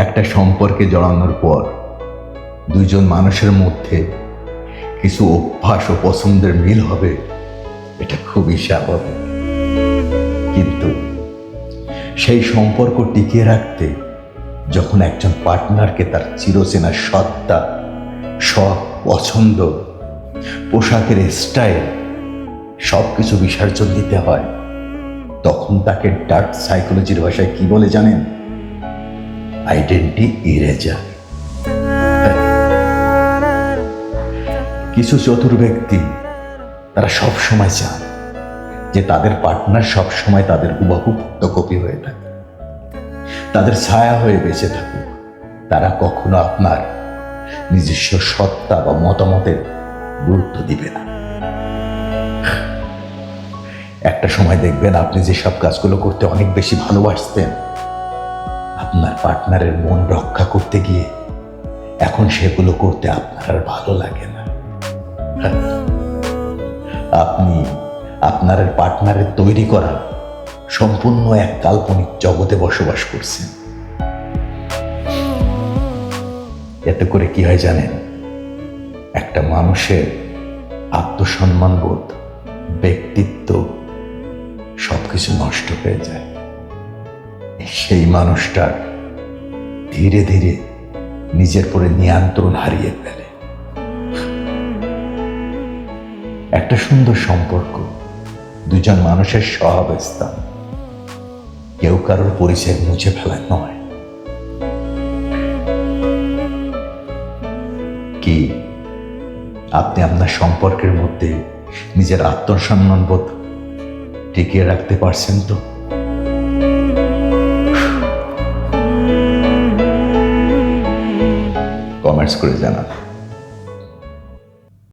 একটা সম্পর্কে জড়ানোর পর দুইজন মানুষের মধ্যে কিছু অভ্যাস ও পছন্দের মিল হবে, এটা খুবই স্বাভাবিক। কিন্তু সেই সম্পর্ক টিকিয়ে রাখতে যখন একজন পার্টনারকে তার চিরচেনা সত্তা, শখ, পছন্দ, পোশাকের স্টাইল সবকিছু বিসর্জন দিতে হয়, তখন তাকে ডার্ক সাইকোলজির ভাষায় কি বলে জানেন? Identity eraser. কিছু চতুর ব্যক্তি তারা সব সময় চান যে তাদের পার্টনার সব সময় তাদের হুবহু ফটোকপি হয়ে থাকে, তাদের ছায়া হয়ে বেঁচে থাকুক। তারা কখনো আপনার নিজস্ব সত্তা বা মতামতের গুরুত্ব দিবে না। একটা সময় দেখবেন আপনি যেসব কাজগুলো করতে অনেক বেশি ভালোবাসতেন, আপনার পার্টনারের মন রক্ষা করতে গিয়ে এখন সেগুলো করতে আপনার আর ভালো লাগে না। আপনি আপনার পার্টনারের তৈরি করা সম্পূর্ণ এক কাল্পনিক জগতে বসবাস করছেন। এতে করে কি হয় জানেন? একটা মানুষের আত্মসম্মানবোধ, ব্যক্তিত্ব সবকিছু নষ্ট হয়ে যায়। সেই মানুষটার ধীরে ধীরে নিজের পরে নিয়ন্ত্রণ হারিয়ে ফেলে। একটা সুন্দর সম্পর্ক দুজন মানুষের সহাবস্থান, কেউ কারোর পরিচয় মুছে ফেলা নয়। কি আপনি আপনার সম্পর্কের মধ্যে নিজের আত্মসম্মানবোধ টিকিয়ে রাখতে পারছেন তো? কমেন্টস করে জানান।